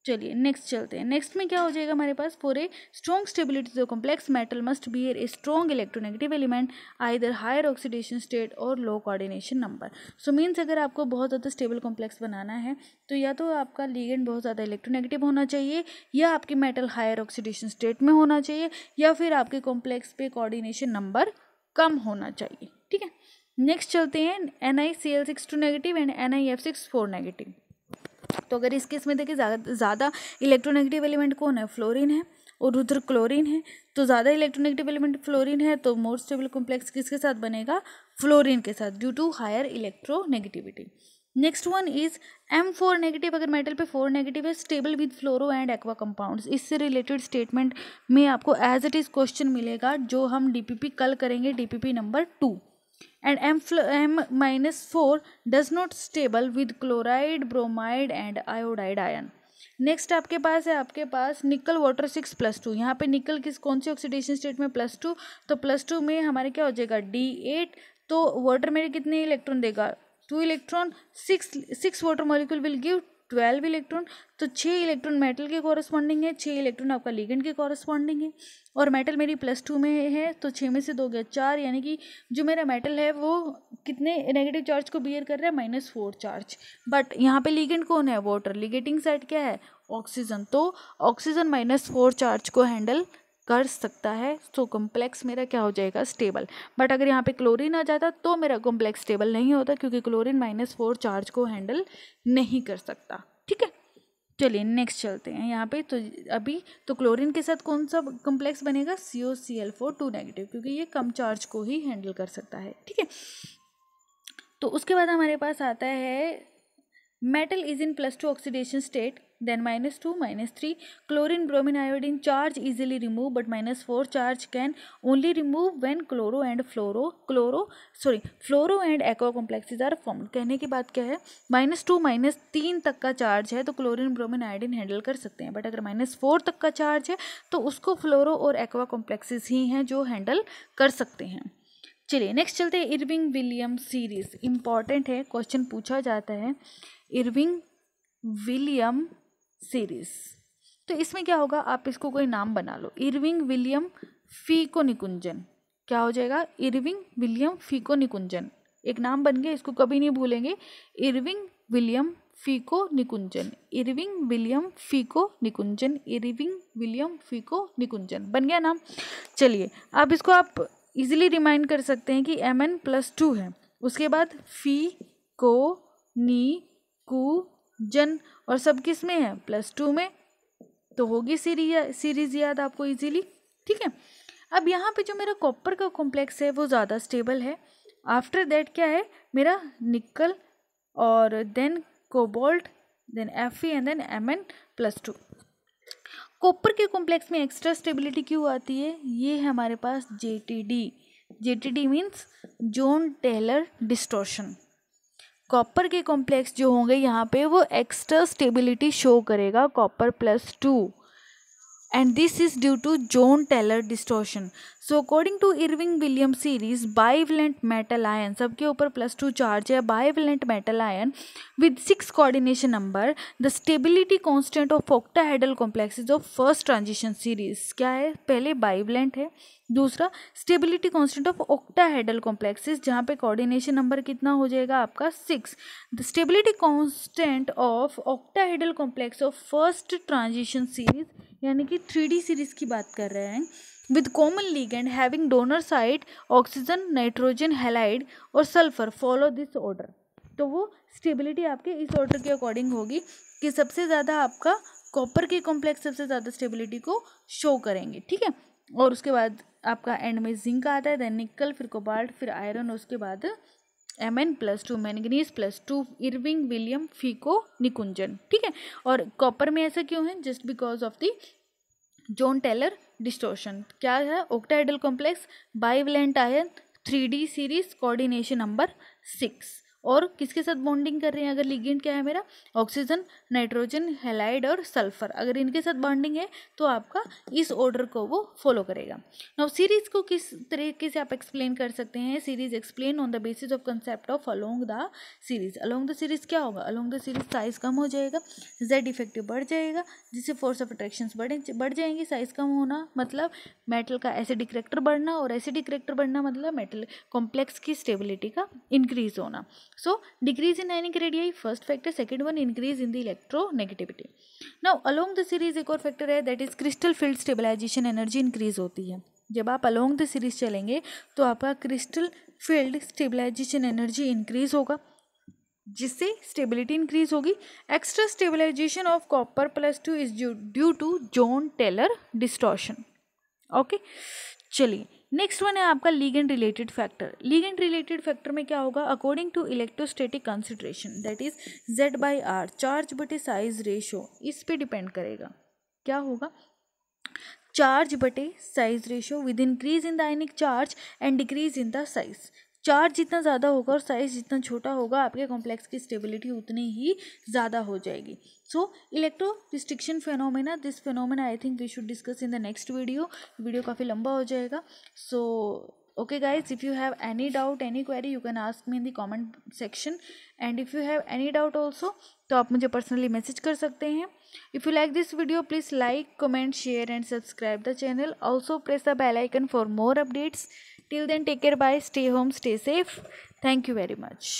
चलिए नेक्स्ट चलते हैं। नेक्स्ट में क्या हो जाएगा हमारे पास, for a strong stability to the complex metal must bear a strong electronegative element, either higher oxidation state or low coordination number. So means अगर आपको बहुत ज़्यादा स्टेबल कॉम्प्लेक्स बनाना है, तो या तो आपका लिगेंड बहुत ज़्यादा इलेक्ट्रोनेगेटिव होना चाहिए, या आपकी मेटल हायर ऑक्सीडेशन स्टेट में होना चाहिए, या फिर आपके कॉम्प्लेक्स पे कोऑर्डिनेशन नंबर कम होना चाहिए। ठीक है, नेक्स्ट चलते हैं, NiCl62 negative and NiF6 4 negative. तो अगर इस केस में देखिए ज़्यादा इलेक्ट्रोनेगेटिव एलिमेंट कौन है, फ्लोरीन है, और उधर क्लोरीन है, तो ज़्यादा इलेक्ट्रोनेगेटिव एलिमेंट फ्लोरीन है, तो मोर स्टेबल कॉम्प्लेक्स किसके साथ बनेगा, फ्लोरीन के साथ, due to higher electronegativity. Next one is M4 negative, अगर मेटल पे 4 नेगेटिव है, stable with fluoro and aqua compounds. इससे रिलेटेड स्टेटमेंट में आपको एज इट इज़ क्वेश्चन मिलेगा, जो हम DPP कल करेंगे, DPP number 2। and M-4 does not stable with chloride, bromide and iodide ion. Next आपके पास निकल वाटर 6+2, यहाँ पे निकल कौन सी ऑक्सीडेशन स्टेट में, +2, तो +2 में हमारे क्या हो जाएगा, D8। तो वाटर मेरे कितने इलेक्ट्रॉन देगा, 2 electron, 6 water molecule will give 12 electron. तो 6 इलेक्ट्रॉन मेटल के कॉरस्पॉन्डिंग है, 6 इलेक्ट्रॉन आपका लिगेंड के कॉरस्पॉन्डिंग है, और मेटल मेरी +2 में है, तो 6 में से 2 गया 4, यानी कि जो मेरा मेटल है वो कितने नेगेटिव चार्ज को बियर कर रहा है, -4 चार्ज। बट यहाँ पे लिगेंड कौन है, वाटर, लिगेटिंग साइड क्या है, ऑक्सीजन, तो ऑक्सीजन -4 चार्ज को हैंडल कर सकता है, तो कॉम्प्लेक्स मेरा क्या हो जाएगा, स्टेबल। बट अगर यहाँ पे क्लोरीन आ जाता तो मेरा कॉम्प्लेक्स स्टेबल नहीं होता, क्योंकि क्लोरीन -4 चार्ज को हैंडल नहीं कर सकता। ठीक है, चलिए नेक्स्ट चलते हैं यहाँ पे। तो अभी तो क्लोरीन के साथ कौन सा कॉम्प्लेक्स बनेगा, COCl4 2 नेगेटिव, क्योंकि ये कम चार्ज को ही हैंडल कर सकता है। ठीक है, तो उसके बाद हमारे पास आता है metal is in +2 oxidation state, then -2 -3 chlorine bromine iodine charge easily remove, but -4 charge can only remove when fluoro and aqua complexes are formed। कहने की बात क्या है, -2 -3 तक का चार्ज है तो क्लोरीन ब्रोमीन आयोडीन हैंडल कर सकते हैं, बट अगर -4 तक का चार्ज है तो उसको फ्लोरो और एक्वा कॉम्प्लेक्सेस ही हैं जो हैंडल कर सकते हैं। चलिए नेक्स्ट चलते हैं, इरविंग विलियम सीरीज, इंपॉर्टेंट है, क्वेश्चन पूछा जाता है, इरविंग विलियम सीरीज। तो इसमें क्या होगा, आप इसको कोई नाम बना लो, इरविंग विलियम फी को निकुंजन, क्या हो जाएगा, इरविंग विलियम फीको निकुंजन, एक नाम बन गया, इसको कभी नहीं भूलेंगे, इरविंग विलियम फीको निकुंजन, इरविंग विलियम फीको निकुंजन, इरविंग विलियम फीको निकुंजन बन गया नाम। चलिए अब इसको आप इजीली रिमाइंड कर सकते हैं कि Mn+2 है, उसके बाद फी को नी कु जन, और सब किस में है, +2 में, तो होगी सीरीज याद आपको इजीली। ठीक है, अब यहाँ पे जो मेरा कॉपर का कॉम्प्लेक्स है वो ज़्यादा स्टेबल है। आफ्टर दैट क्या है मेरा, निकल और then cobalt, then Fe and then Mn+2। Copper के कॉम्प्लेक्स में एक्स्ट्रा स्टेबिलिटी क्यों आती है, ये है हमारे पास JTD means Jahn Teller distortion. Copper के कॉम्प्लेक्स जो होंगे यहाँ पे वो एक्स्ट्रा स्टेबिलिटी शो करेगा copper +2, and this is due to John Taylor distortion. So according to Irving Williams series, bivalent metal ion, सबके ऊपर +2 चार्ज है, bivalent metal ion with 6 coordination number, the stability constant of octahedral complexes of first transition series क्या है, पहले bivalent है, दूसरा stability constant of octahedral complexes जहाँ पे कोऑर्डिनेशन नंबर कितना हो जाएगा आपका 6। The stability constant of octahedral complex of first transition series यानी कि 3D सीरीज की बात कर रहे हैं, with common ligand having donor site oxygen, nitrogen, halide और सल्फर, फॉलो दिस ऑर्डर। तो वो स्टेबिलिटी आपके इस ऑर्डर के अकॉर्डिंग होगी कि सबसे ज़्यादा आपका कॉपर के कॉम्प्लेक्स सबसे ज़्यादा स्टेबिलिटी को शो करेंगे। ठीक है, और उसके बाद आपका एंड में जिंक आता है, देन निकल, फिर कोबाल्ट, फिर आयरन, उसके बाद Mn+2 मैंगनीज +2 इरविंग विलियम फीको निकुंजन। ठीक है, और कॉपर में ऐसा क्यों है, just because of the Jahn Teller distortion. क्या है, octahedral complex, bivalent ion, 3D series, coordination number 6, और किसके साथ बॉन्डिंग कर रहे हैं, अगर लिगेंड क्या है मेरा, ऑक्सीजन, नाइट्रोजन, हैलाइड और सल्फर, अगर इनके साथ बॉन्डिंग है तो आपका इस ऑर्डर को वो फॉलो करेगा। नाउ सीरीज को किस तरीके से आप एक्सप्लेन कर सकते हैं, series explain on the basis of concept of along the series. Along the series क्या होगा, अलोंग द सीरीज साइज कम हो जाएगा, जेड इफेक्टिव बढ़ जाएगा, जिससे फोर्स ऑफ अट्रैक्शन बढ़ जाएंगी। साइज कम होना मतलब मेटल का एसिडिक करेक्टर बढ़ना, और एसिडिक करेक्टर बढ़ना मतलब मेटल कॉम्प्लेक्स की स्टेबिलिटी का इंक्रीज होना। So decrease in ionic radii first factor, second one increase in the electronegativity. Now along the series एक और फैक्टर है, that is crystal field stabilization energy increase होती है। जब आप along the series चलेंगे तो आपका crystal field stabilization energy increase होगा, जिससे स्टेबिलिटी इंक्रीज होगी। Extra stabilization of copper +2 is due to Jahn Teller distortion. Okay, चलिए नेक्स्ट वन है आपका ligand related factor. Ligand related factor में क्या होगा, according to electrostatic consideration, that is Z/R, charge बटे साइज रेशो, इस पे डिपेंड करेगा। क्या होगा, चार्ज बटे size ratio with increase in the ionic charge and decrease in the size. Charge जितना ज़्यादा होगा और साइज जितना छोटा होगा, आपके कॉम्प्लेक्स की स्टेबिलिटी उतनी ही ज़्यादा हो जाएगी। So electro restriction phenomena, this phenomena I think we should discuss in the next video काफ़ी लंबा हो जाएगा। सो okay guys, if you have any doubt, any query, you can ask me in the comment section, and if you have any doubt also तो आप मुझे personally message कर सकते हैं। if you like this video, please like, comment, share and subscribe the channel. Also press the bell icon for more updates. Till then, take care, bye, stay home, stay safe. Thank you very much.